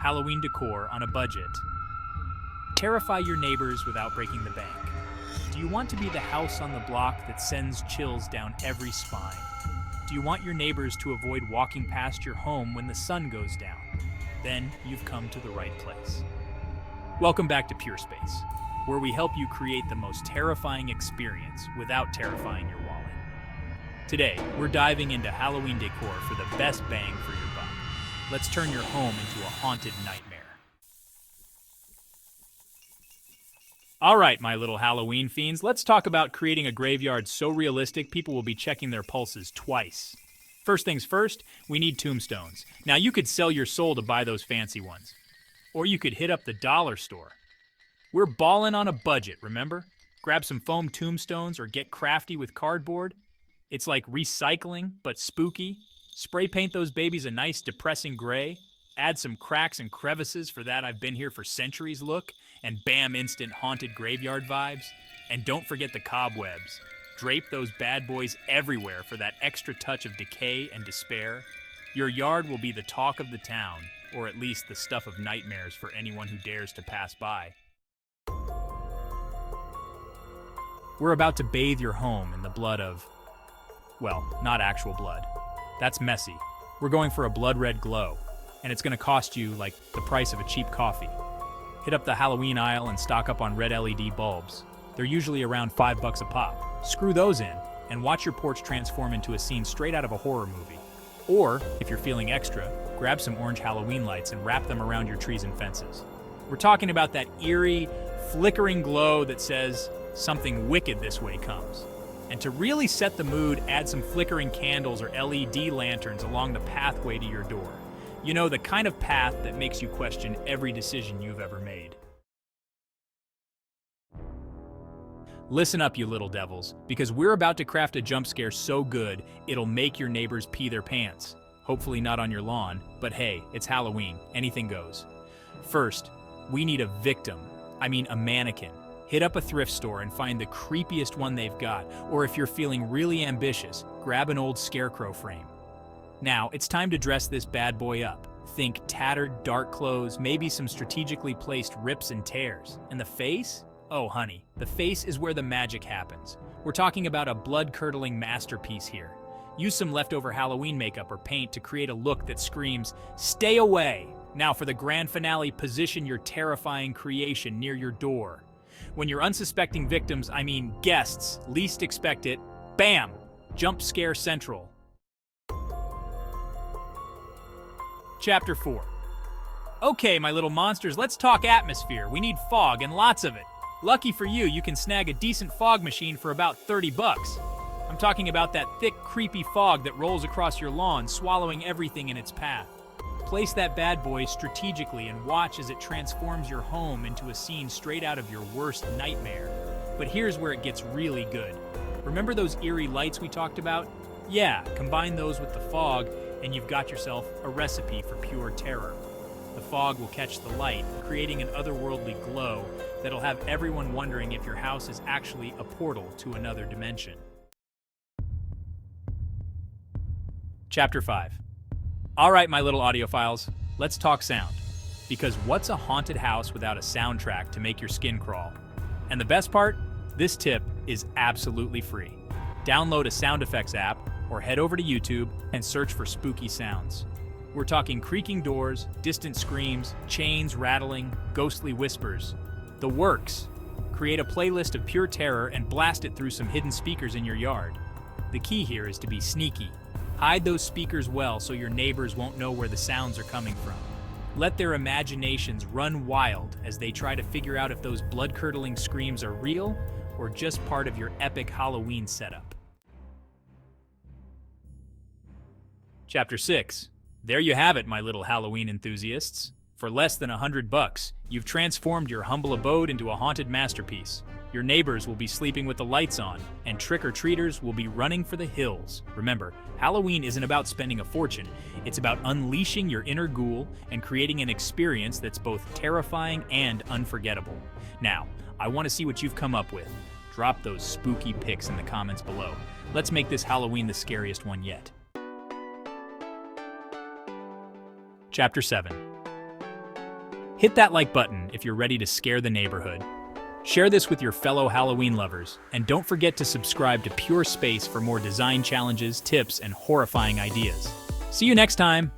Halloween decor on a budget. Terrify your neighbors without breaking the bank. Do you want to be the house on the block that sends chills down every spine? Do you want your neighbors to avoid walking past your home when the sun goes down? Then you've come to the right place. Welcome back to Pure Space, where we help you create the most terrifying experience without terrifying your wallet. Today, we're diving into Halloween decor for the best bang for your buck. Let's turn your home into a haunted nightmare. All right, my little Halloween fiends, let's talk about creating a graveyard so realistic people will be checking their pulses twice. First things first, we need tombstones. Now, you could sell your soul to buy those fancy ones. Or you could hit up the dollar store. We're ballin' on a budget, remember? Grab some foam tombstones or get crafty with cardboard. It's like recycling, but spooky. Spray paint those babies a nice depressing gray. Add some cracks and crevices for that I've been here for centuries look, and bam, instant haunted graveyard vibes. And don't forget the cobwebs. Drape those bad boys everywhere for that extra touch of decay and despair. Your yard will be the talk of the town, or at least the stuff of nightmares for anyone who dares to pass by. We're about to bathe your home in the blood of, well, not actual blood. That's messy. We're going for a blood red glow, and it's gonna cost you like the price of a cheap coffee. Hit up the Halloween aisle and stock up on red LED bulbs. They're usually around $5 a pop. Screw those in, and watch your porch transform into a scene straight out of a horror movie. Or, if you're feeling extra, grab some orange Halloween lights and wrap them around your trees and fences. We're talking about that eerie, flickering glow that says, something wicked this way comes. And to really set the mood, add some flickering candles or LED lanterns along the pathway to your door. You know, the kind of path that makes you question every decision you've ever made. Listen up, you little devils, because we're about to craft a jump scare so good, it'll make your neighbors pee their pants. Hopefully not on your lawn, but hey, it's Halloween, anything goes. First, we need a victim. I mean a mannequin. Hit up a thrift store and find the creepiest one they've got, or if you're feeling really ambitious, grab an old scarecrow frame. Now, it's time to dress this bad boy up. Think tattered, dark clothes, maybe some strategically placed rips and tears. And the face? Oh, honey, the face is where the magic happens. We're talking about a blood-curdling masterpiece here. Use some leftover Halloween makeup or paint to create a look that screams, "Stay away!" Now for the grand finale, position your terrifying creation near your door. When your unsuspecting victims, I mean guests, least expect it, bam! Jump scare central. Chapter 4. Okay, my little monsters, let's talk atmosphere. We need fog and lots of it. Lucky for you, you can snag a decent fog machine for about $30. I'm talking about that thick, creepy fog that rolls across your lawn, swallowing everything in its path. Place that bad boy strategically and watch as it transforms your home into a scene straight out of your worst nightmare. But here's where it gets really good. Remember those eerie lights we talked about? Yeah, combine those with the fog, and you've got yourself a recipe for pure terror. The fog will catch the light, creating an otherworldly glow that'll have everyone wondering if your house is actually a portal to another dimension. Chapter 5. All right, my little audiophiles, let's talk sound. Because what's a haunted house without a soundtrack to make your skin crawl? And the best part? This tip is absolutely free. Download a sound effects app or head over to YouTube and search for spooky sounds. We're talking creaking doors, distant screams, chains rattling, ghostly whispers. The works. Create a playlist of pure terror and blast it through some hidden speakers in your yard. The key here is to be sneaky. Hide those speakers well so your neighbors won't know where the sounds are coming from. Let their imaginations run wild as they try to figure out if those blood-curdling screams are real or just part of your epic Halloween setup. Chapter 6. There you have it, my little Halloween enthusiasts. For less than $100, you've transformed your humble abode into a haunted masterpiece. Your neighbors will be sleeping with the lights on, and trick-or-treaters will be running for the hills. Remember, Halloween isn't about spending a fortune. It's about unleashing your inner ghoul and creating an experience that's both terrifying and unforgettable. Now, I want to see what you've come up with. Drop those spooky pics in the comments below. Let's make this Halloween the scariest one yet. Chapter 7. Hit that like button if you're ready to scare the neighborhood. Share this with your fellow Halloween lovers, and don't forget to subscribe to Pure Space for more design challenges, tips, and horrifying ideas. See you next time!